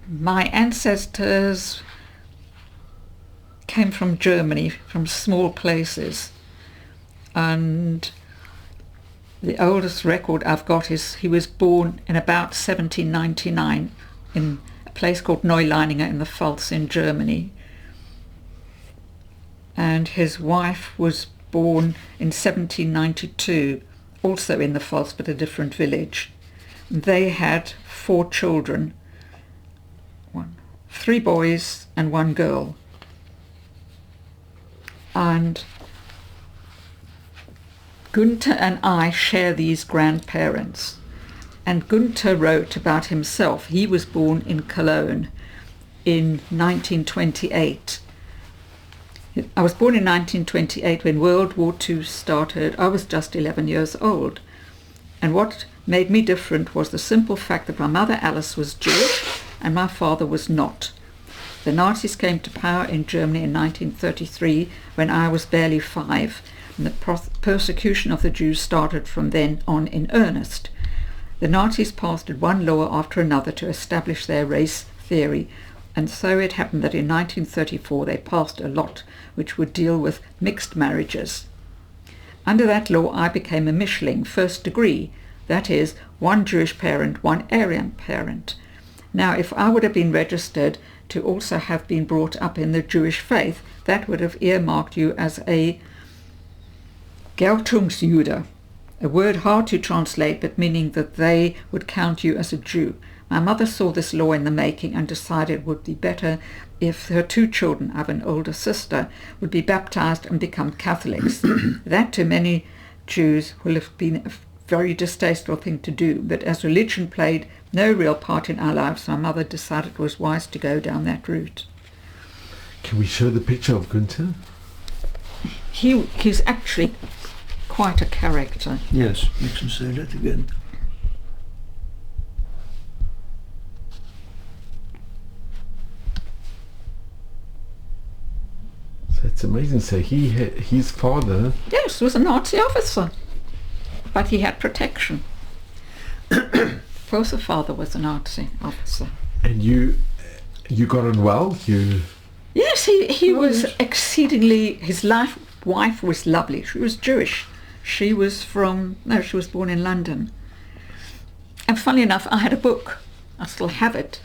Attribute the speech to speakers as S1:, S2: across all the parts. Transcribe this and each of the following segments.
S1: My ancestors came from Germany, from small places, and the oldest record I've got is he was born in about 1799 in a place called Neuleininger in the Pfalz in Germany, and his wife was born in 1792, also in the Pfalz but a different village. They had 4 children, 3 boys and 1 girl. And Gunther and I share these grandparents. And Gunther wrote about himself. He was born in Cologne in 1928. I was born in 1928 when World War II started. I was just 11 years old. And what made me different was the simple fact that my mother Alice was Jewish and my father was not. The Nazis came to power in Germany in 1933 when I was barely 5, and the persecution of the Jews started from then on in earnest. The Nazis passed one law after another to establish their race theory, and so it happened that in 1934 they passed a lot which would deal with mixed marriages. Under that law I became a Mischling, first degree, that is, 1 Jewish parent, 1 Aryan parent. Now, if I would have been registered to also have been brought up in the Jewish faith, that would have earmarked you as a Geltungsjude, a word hard to translate but meaning that they would count you as a Jew. My mother saw this law in the making and decided it would be better if her 2 children, I have an older sister, would be baptized and become Catholics. That to many Jews will have been a very distasteful thing to do, but as religion played no real part in our lives, my mother decided it was wise to go down that route.
S2: Can we show the picture of Gunther?
S1: He's actually quite a character.
S3: Yes, you can say that again.
S2: That's amazing. So his father...
S1: Yes, was a Nazi officer, but he had protection. Of course, the father was a Nazi officer.
S2: And you got on well?
S1: Yes, he was exceedingly... His wife was lovely. She was Jewish. She was born in London. And funny enough, I had a book, I still have it,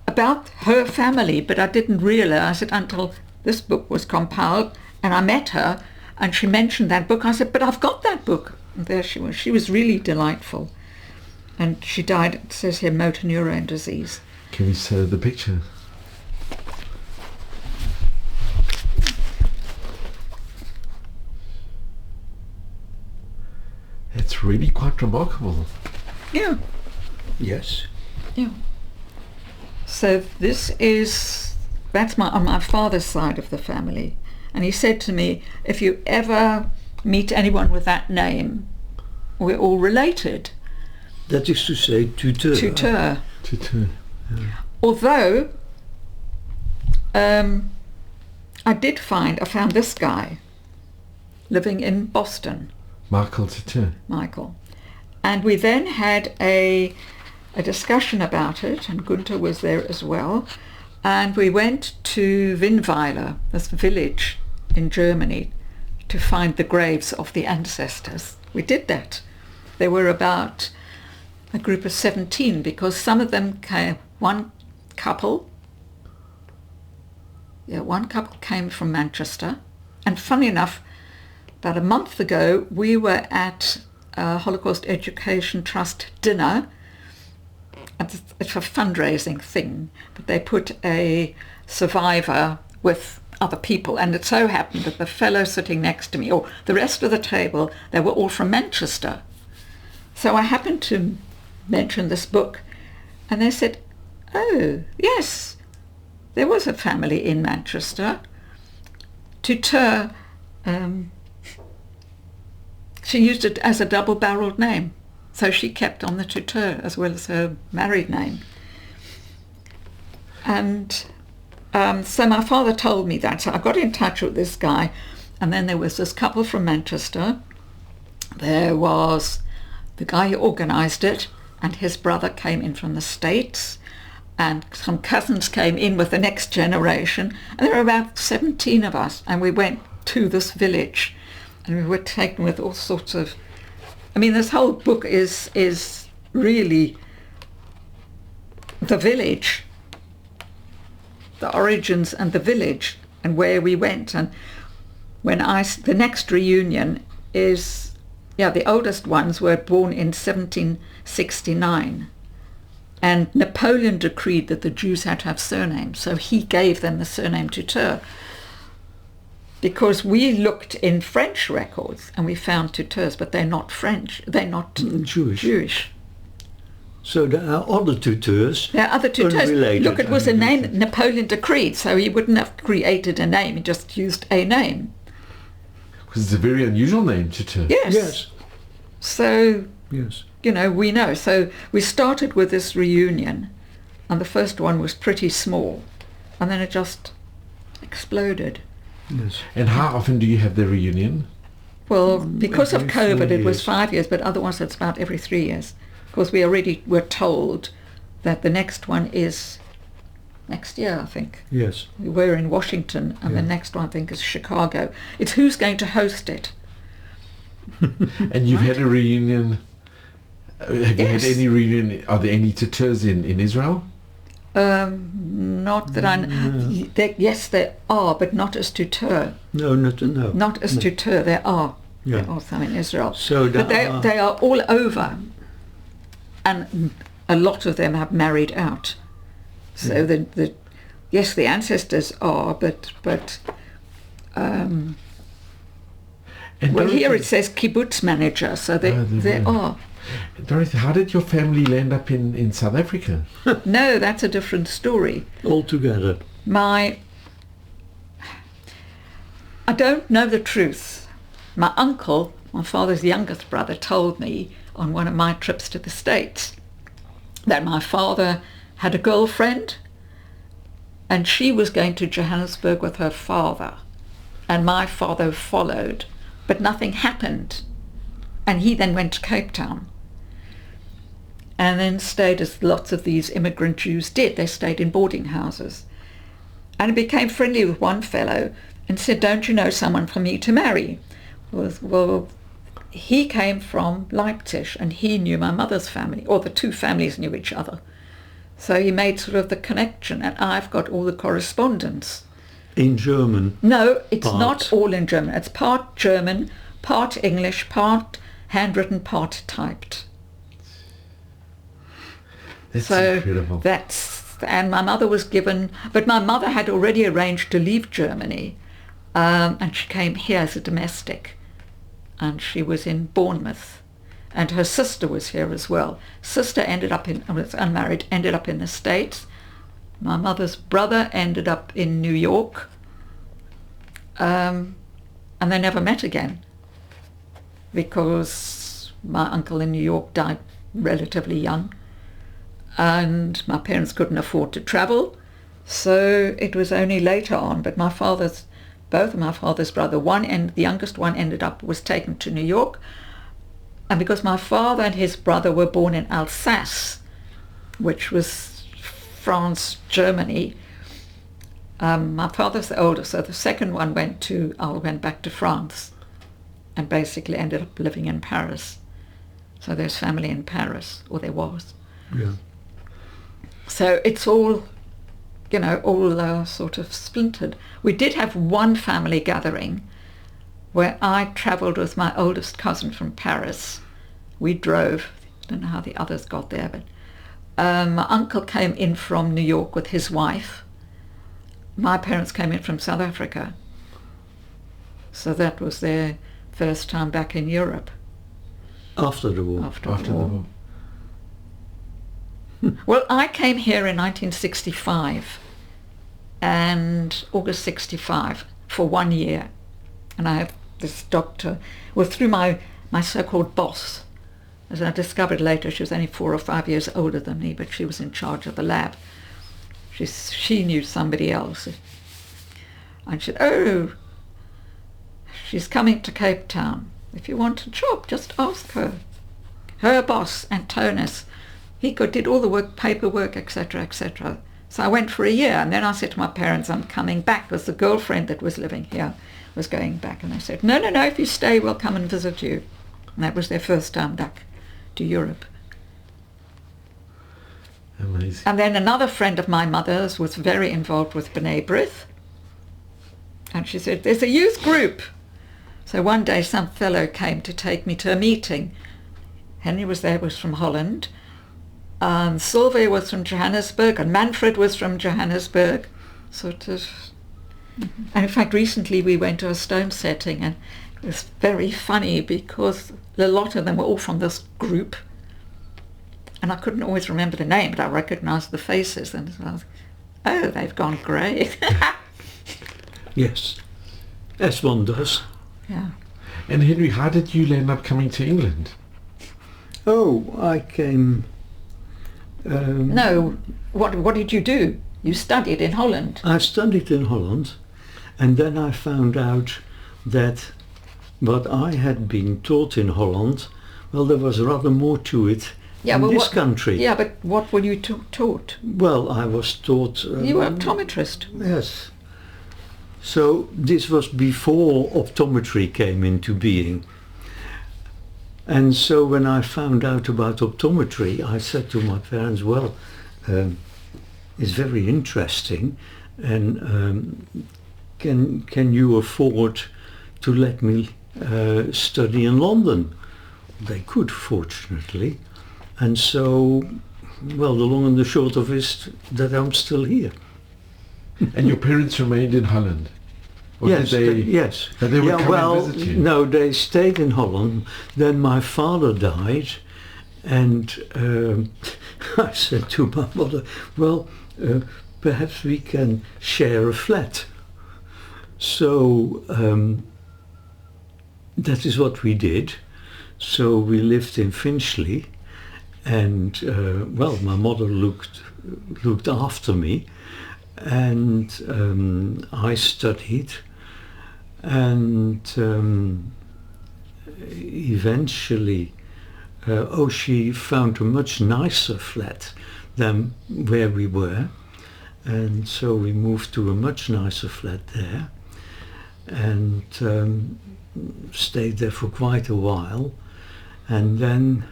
S1: about her family, but I didn't realize it until this book was compiled, and I met her, and she mentioned that book. I said, but I've got that book. And there she was. She was really delightful. And she died, it says here, motor neurone disease.
S2: Can we show the picture? It's really quite remarkable.
S1: Yeah.
S3: Yes.
S1: Yeah. So that's on my father's side of the family. And he said to me, if you ever meet anyone with that name, we're all related.
S3: That is to say, tuteur.
S1: Tuteur.
S2: Tuteur. Yeah.
S1: Although, I found this guy living in Boston.
S2: Michael Tuteur.
S1: Michael. And we then had a discussion about it, and Gunther was there as well. And we went to Winnweiler, this village in Germany, to find the graves of the ancestors. We did that. There were about a group of 17, because some of them came, one couple came from Manchester. And funny enough, about a month ago, we were at a Holocaust Education Trust dinner. It's a fundraising thing, but they put a survivor with other people, and it so happened that the fellow sitting next to me, or the rest of the table, they were all from Manchester. So I happened to mention this book, and they said, oh, yes, there was a family in Manchester. Tuteur, she used it as a double-barreled name. So she kept on the tuteur as well as her married name. And so my father told me that. So I got in touch with this guy, and then there was this couple from Manchester. There was the guy who organised it, and his brother came in from the States, and some cousins came in with the next generation, and there were about 17 of us, and we went to this village, and we were taken with all sorts of, I mean, this whole book is really the village, the origins and the village and where we went. And when the next reunion is, the oldest ones were born in 1769, and Napoleon decreed that the Jews had to have surnames, so he gave them the surname Tuteur, because we looked in French records and we found Tuteurs, but they're not French, they're not Jewish.
S3: So there are other tuteurs.
S1: There are other Tuteurs.
S3: Unrelated,
S1: Look, it was a name that Napoleon decreed, so he wouldn't have created a name, he just used a name.
S2: Because it's a very unusual name, Tuteur.
S1: Yes. So,
S3: Yes.
S1: we know. So we started with this reunion, and the first one was pretty small, and then it just exploded.
S3: Yes.
S2: And how often do you have the reunion?
S1: Well, because of
S3: every 4
S1: COVID, it was
S3: years.
S1: 5 years, but otherwise it's about every 3 years. Because we already were told that the next one is next year, I think.
S3: Yes.
S1: We were in Washington, and the next one, I think, is Chicago. It's who's going to host it.
S2: And you've had a reunion. Have you had
S1: Yes.
S2: any reunion? Are there any Tuteurs in Israel?
S1: Not that I know. Yes, there are, but not as Tuteur.
S3: No.
S1: Not as Tuteur, there are.
S3: Yeah.
S1: There are some in Israel.
S3: So
S1: But they are all over. And a lot of them have married out. So the ancestors are, but
S2: And
S1: well,
S2: Dorothy,
S1: here it says kibbutz manager, so there are.
S2: Dorothy, how did your family land up in South Africa?
S1: No, that's a different story.
S3: Altogether.
S1: I don't know the truth. My uncle, my father's youngest brother, told me on one of my trips to the States that my father had a girlfriend and she was going to Johannesburg with her father, and my father followed, but nothing happened, and he then went to Cape Town and then stayed, as lots of these immigrant Jews did. They stayed in boarding houses, and became friendly with one fellow and said, "Don't you know someone for me to marry?" Well, he came from Leipzig, and he knew my mother's family, or the two families knew each other. So he made sort of the connection, and I've got all the correspondence.
S3: In German.
S1: No, it's
S3: Part.
S1: not all in German. It's part German, part English, part handwritten, part typed.
S2: That's
S1: So
S2: incredible.
S1: and my mother was given, but my mother had already arranged to leave Germany, and she came here as a domestic, and she was in Bournemouth, and her sister was here as well. Sister was unmarried, ended up in the States. My mother's brother ended up in New York, and they never met again because my uncle in New York died relatively young, and my parents couldn't afford to travel, so it was only later on. But both of my father's brother, the youngest one was taken to New York, and because my father and his brother were born in Alsace, which was France, Germany, my father's the oldest, so the second one went back to France and basically ended up living in Paris. So there's family in Paris, or there was.
S3: Yeah.
S1: So it's all sort of splintered. We did have one family gathering where I travelled with my oldest cousin from Paris. We drove. I don't know how the others got there, but my uncle came in from New York with his wife. My parents came in from South Africa. So that was their first time back in Europe.
S3: After the war.
S1: After the war. Well, I came here in 1965, and August 65, for 1 year. And I have this doctor, through my so-called boss. As I discovered later, she was only 4 or 5 years older than me, but she was in charge of the lab. She knew somebody else. And she said, "Oh, she's coming to Cape Town. If you want a job, just ask her." her boss, Antonis, he did all the work, paperwork, etc., etc. So I went for a year, and then I said to my parents, I'm coming back, because the girlfriend that was living here was going back. And they said, no, if you stay, we'll come and visit you. And that was their first time back to Europe.
S2: Amazing.
S1: And then another friend of my mother's was very involved with B'nai B'rith. And she said, there's a youth group. So one day some fellow came to take me to a meeting. Henry was there, was from Holland. Sylvia was from Johannesburg, and Manfred was from Johannesburg. Sort of. And in fact, recently we went to a stone setting, and it was very funny because a lot of them were all from this group. And I couldn't always remember the name, but I recognised the faces. And I was, oh, they've gone grey.
S3: Yes, as one does.
S1: Yeah.
S2: And Henry, how did you end up coming to England?
S3: Oh, I came...
S1: No, what did you do? You studied in Holland.
S3: I studied in Holland, and then I found out that what I had been taught in Holland, well, there was rather more to it in this country.
S1: Yeah, but what were you taught?
S3: Well, I was taught...
S1: you were optometrist.
S3: Yes. So this was before optometry came into being. And so when I found out about optometry, I said to my parents, well, it's very interesting, and can you afford to let me study in London? They could, fortunately. And so, well, the long and the short of it is that I'm still here.
S2: And your parents remained in Holland? Or
S3: Yes,
S2: did they,
S3: yes.
S2: That they would come and visit you?
S3: No, they stayed in Holland. Then my father died, and I said to my mother, well, perhaps we can share a flat. So that is what we did. So we lived in Finchley, and well, my mother looked after me, and I studied, and eventually she found a much nicer flat than where we were, and so we moved to a much nicer flat there, and stayed there for quite a while. And then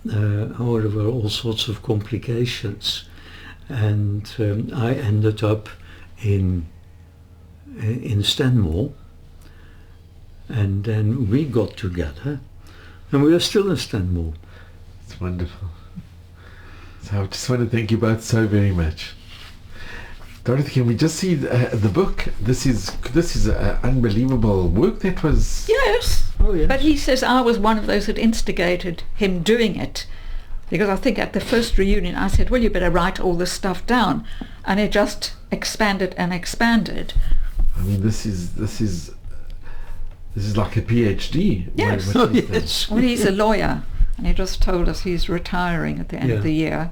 S3: there were all sorts of complications, and I ended up in Stanmore, and then we got together, and we are still in Stanmore.
S2: It's wonderful. So I just want to thank you both so very much. Dorothy, can we just see the book? This is unbelievable work that was...
S1: Yes.
S3: Oh, yes.
S1: But he says I was one of those that instigated him doing it, because I think at the first reunion I said, well, you better write all this stuff down, and it just expanded and expanded.
S2: I mean, this is like a PhD.
S1: Yes.
S2: What he's done.
S3: Yes.
S1: Well, he's a lawyer, and he just told us he's retiring at the end of the year,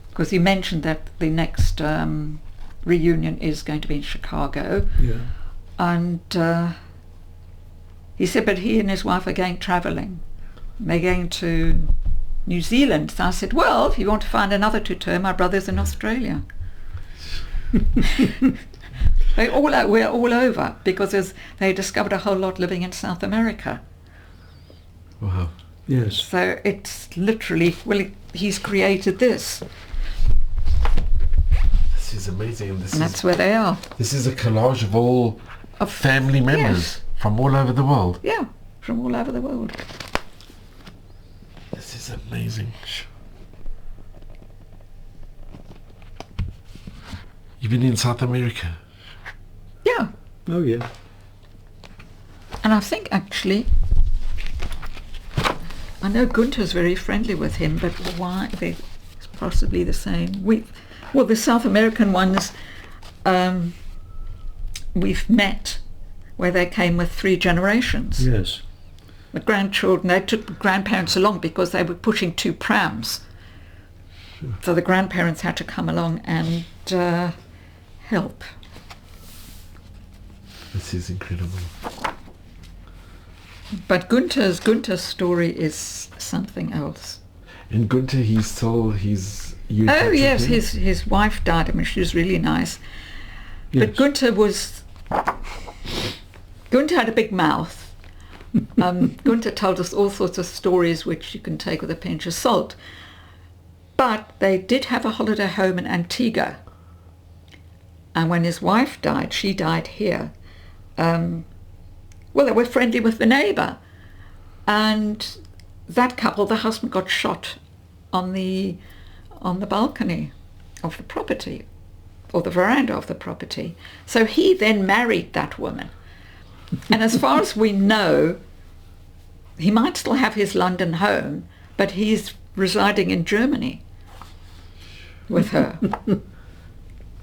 S1: because he mentioned that the next reunion is going to be in Chicago.
S3: Yeah.
S1: And he said, but he and his wife are going travelling. They're going to New Zealand. So I said, well, if you want to find another tutor, my brother's in Australia. We're all over, because they discovered a whole lot living in South America.
S2: Wow.
S3: Yes.
S1: So it's literally, well, he's created this.
S2: This is amazing. And
S1: That's where they are.
S2: This is a collage of all family members.
S1: Yes.
S2: From all over the world.
S1: Yeah, from all over the world.
S2: This is amazing. You've been in South America?
S1: Yeah.
S3: Oh, yeah.
S1: And I think actually, I know Gunther's very friendly with him, but why? It's possibly the same. Well, the South American ones, we've met, where they came with 3 generations.
S3: Yes.
S1: The grandchildren, they took the grandparents along because they were pushing 2 prams.
S3: Sure.
S1: So the grandparents had to come along and help.
S2: This is incredible.
S1: But Gunther's story is something else.
S2: And Gunther, he's still, he's... you in
S1: Oh
S2: touch with
S1: yes,
S2: him?
S1: his wife died. I mean, she was really nice. But
S3: Yes.
S1: Gunther had a big mouth. Gunther told us all sorts of stories which you can take with a pinch of salt. But they did have a holiday home in Antigua. And when his wife died, she died here. Well, they were friendly with the neighbour. And that couple, the husband got shot on the balcony of the property, or the veranda of the property. So he then married that woman. And as far as we know, he might still have his London home, but he's residing in Germany with her.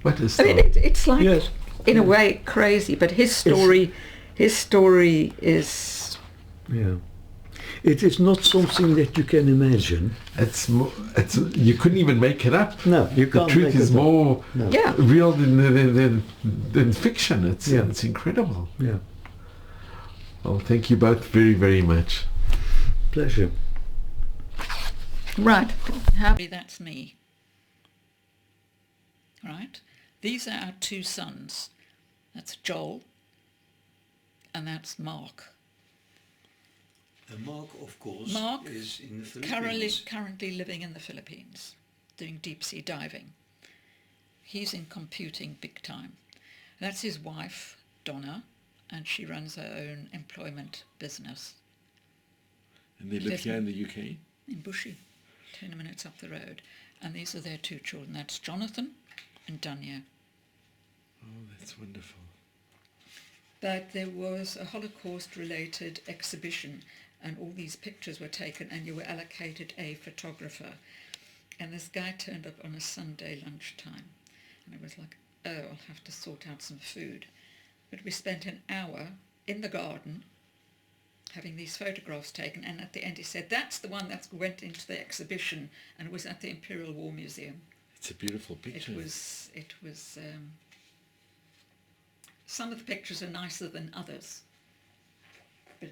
S2: What is
S1: I mean, it's like,
S3: Yes.
S1: in a way, crazy, but his story is...
S3: Yeah. It is not something that you can imagine.
S2: It's you couldn't even make it up.
S3: No, you
S2: The
S3: can't.
S2: truth
S3: make
S2: is
S3: it up.
S2: more
S3: No.
S1: Yeah.
S2: real than fiction. It's
S3: Yeah.
S2: it's incredible.
S3: Yeah.
S2: Well, thank you both very, very much.
S3: Pleasure.
S1: Right. Happy, that's me. Right. These are our two sons. That's Joel and that's Mark.
S3: Mark, of course,
S1: Mark
S3: is in the Philippines.
S1: currently living in the Philippines, doing deep sea diving. He's in computing big time. That's his wife, Donna, and she runs her own employment business
S2: And they
S1: live here in
S2: the UK?
S1: in Bushi, 10 minutes up the road. And these are their two children. That's Jonathan and Dunya.
S2: Oh, that's wonderful.
S1: But there was a Holocaust-related exhibition and all these pictures were taken and you were allocated a photographer. And this guy turned up on a Sunday lunchtime. And it was like, oh, I'll have to sort out some food. But we spent an hour in the garden having these photographs taken, and at the end he said, that's the one that went into the exhibition and was at the Imperial War Museum.
S2: It's a beautiful picture.
S1: It was some of the pictures are nicer than others, but